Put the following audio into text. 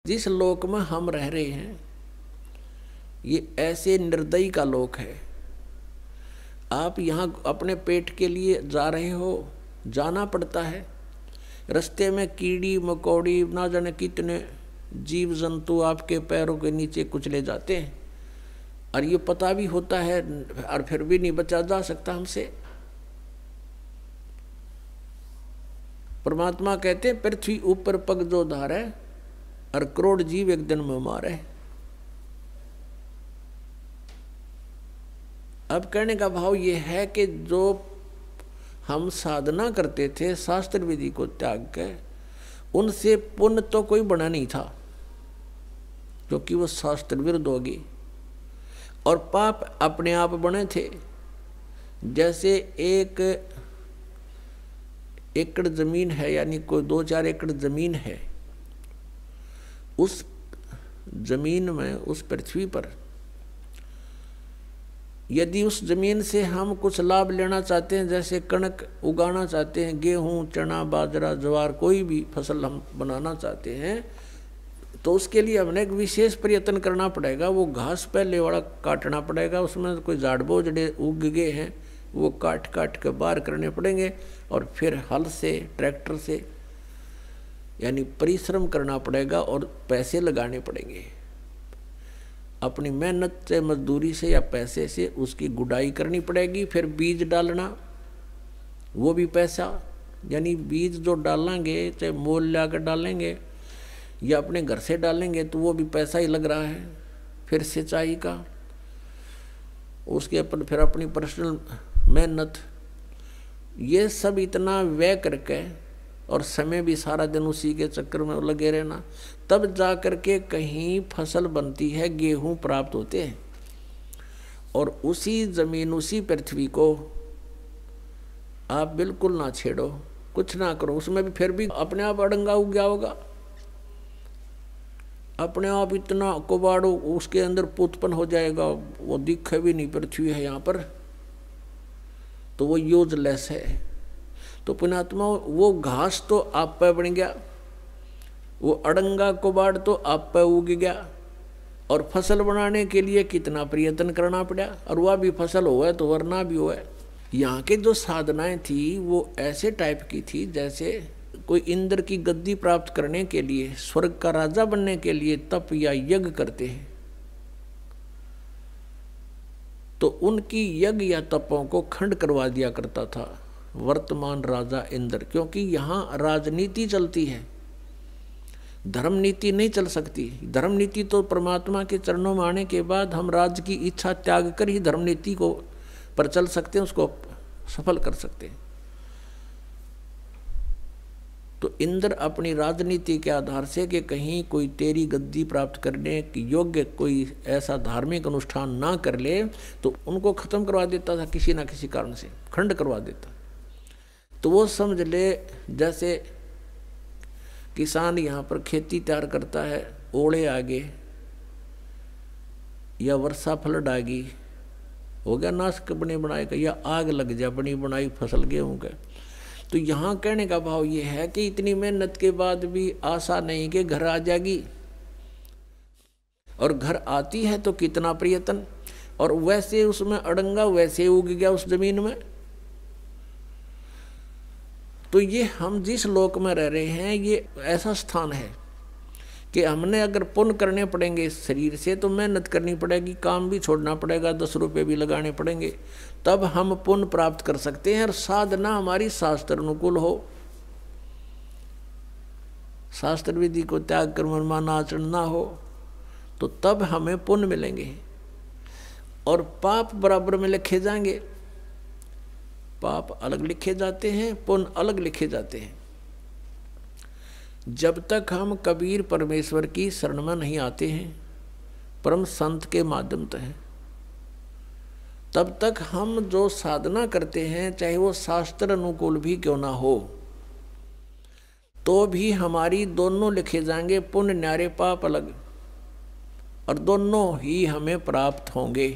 जिस लोक में हम रह रहे हैं ये ऐसे निर्दयी का लोक है। आप यहाँ अपने पेट के लिए जा रहे हो, जाना पड़ता है। रास्ते में कीड़ी मकोड़ी ना जाने कितने जीव जंतु आपके पैरों के नीचे कुचले जाते हैं और ये पता भी होता है और फिर भी नहीं बचा जा सकता हमसे। परमात्मा कहते हैं पृथ्वी ऊपर पग जो धारे और करोड़ जीव एक दिन में मारे। अब कहने का भाव ये है कि जो हम साधना करते थे शास्त्र विधि को त्याग के, उनसे पुण्य तो कोई बना नहीं था क्योंकि वो शास्त्र विरुद्ध होगी, और पाप अपने आप बने थे। जैसे 1 एकड़ जमीन है, यानी कोई 2-4 एकड़ जमीन है, उस जमीन में, उस पृथ्वी पर यदि उस जमीन से हम कुछ लाभ लेना चाहते हैं, जैसे कणक उगाना चाहते हैं, गेहूं चना बाजरा ज्वार कोई भी फसल हम बनाना चाहते हैं, तो उसके लिए हमने एक विशेष प्रयत्न करना पड़ेगा। वो घास पहले वाला काटना पड़ेगा, उसमें कोई झाड़ बोझड़े उग गए हैं वो काट काट के बाहर करने पड़ेंगे, और फिर हल से ट्रैक्टर से यानी परिश्रम करना पड़ेगा और पैसे लगाने पड़ेंगे। अपनी मेहनत से, मजदूरी से या पैसे से उसकी गुड़ाई करनी पड़ेगी। फिर बीज डालना, वो भी पैसा, यानी बीज जो डालेंगे चाहे मोल ला कर डालेंगे या अपने घर से डालेंगे तो वो भी पैसा ही लग रहा है। फिर सिंचाई का, उसके अपन फिर अपनी पर्सनल मेहनत, ये सब इतना व्यय करके और समय भी सारा दिन उसी के चक्कर में लगे रहना, तब जा कर के कहीं फसल बनती है, गेहूं प्राप्त होते हैं। और उसी जमीन, उसी पृथ्वी को आप बिल्कुल ना छेड़ो, कुछ ना करो, उसमें भी फिर भी अपने आप अड़ंगा उग गया होगा, अपने आप इतना कुबाड़ो उसके अंदर उत्पन्न हो जाएगा, वो दिखे भी नहीं पृथ्वी है यहाँ पर, तो वो यूजलेस है। तो पुण्यात्मा, वो घास तो आप पे बन गया, वो अड़ंगा कुबाड़ तो आप पे उग गया, और फसल बनाने के लिए कितना प्रयत्न करना पड़ा, और वह भी फसल हुआ तो वरना भी हुआ। यहाँ के जो साधनाएं थी वो ऐसे टाइप की थी जैसे कोई इंद्र की गद्दी प्राप्त करने के लिए, स्वर्ग का राजा बनने के लिए तप या यज्ञ करते हैं, तो उनकी यज्ञ या तपों को खंड करवा दिया करता था वर्तमान राजा इंद्र। क्योंकि यहाँ राजनीति चलती है, धर्म नीति नहीं चल सकती। धर्म नीति तो परमात्मा के चरणों में आने के बाद हम राज्य की इच्छा त्याग कर ही धर्म नीति को पर चल सकते हैं, उसको सफल कर सकते हैं। तो इंद्र अपनी राजनीति के आधार से कि कहीं कोई तेरी गद्दी प्राप्त करने की योग्य कोई ऐसा धार्मिक अनुष्ठान ना कर ले, तो उनको खत्म करवा देता था, किसी ना किसी कारण से खंड करवा देता। तो वो समझ ले जैसे किसान यहाँ पर खेती तैयार करता है, ओले आगे या वर्षा फ्लड आ गई, हो गया नाश बने बनाए का, या आग लग जाए बनी बनाई फसल गेहूं का। तो यहाँ कहने का भाव ये है कि इतनी मेहनत के बाद भी आशा नहीं कि घर आ जाएगी, और घर आती है तो कितना प्रयत्न, और वैसे उसमें अड़ंगा वैसे उग गया उस जमीन में। तो ये हम जिस लोक में रह रहे हैं ये ऐसा स्थान है कि हमने अगर पुण्य करने पड़ेंगे इस शरीर से तो मेहनत करनी पड़ेगी, काम भी छोड़ना पड़ेगा, 10 रुपये भी लगाने पड़ेंगे, तब हम पुण्य प्राप्त कर सकते हैं। और साधना हमारी शास्त्र अनुकूल हो, शास्त्र विधि को त्याग कर मनमाना आचरण ना हो, तो तब हमें पुण्य मिलेंगे और पाप बराबर में लिखे जाएंगे। पाप अलग लिखे जाते हैं, पुण्य अलग लिखे जाते हैं। जब तक हम कबीर परमेश्वर की शरण में नहीं आते हैं, परम संत के माध्यम से हैं, तब तक हम जो साधना करते हैं, चाहे वो शास्त्र अनुकूल भी क्यों ना हो, तो भी हमारी दोनों लिखे जाएंगे, पुण्य न्यारे पाप अलग, और दोनों ही हमें प्राप्त होंगे।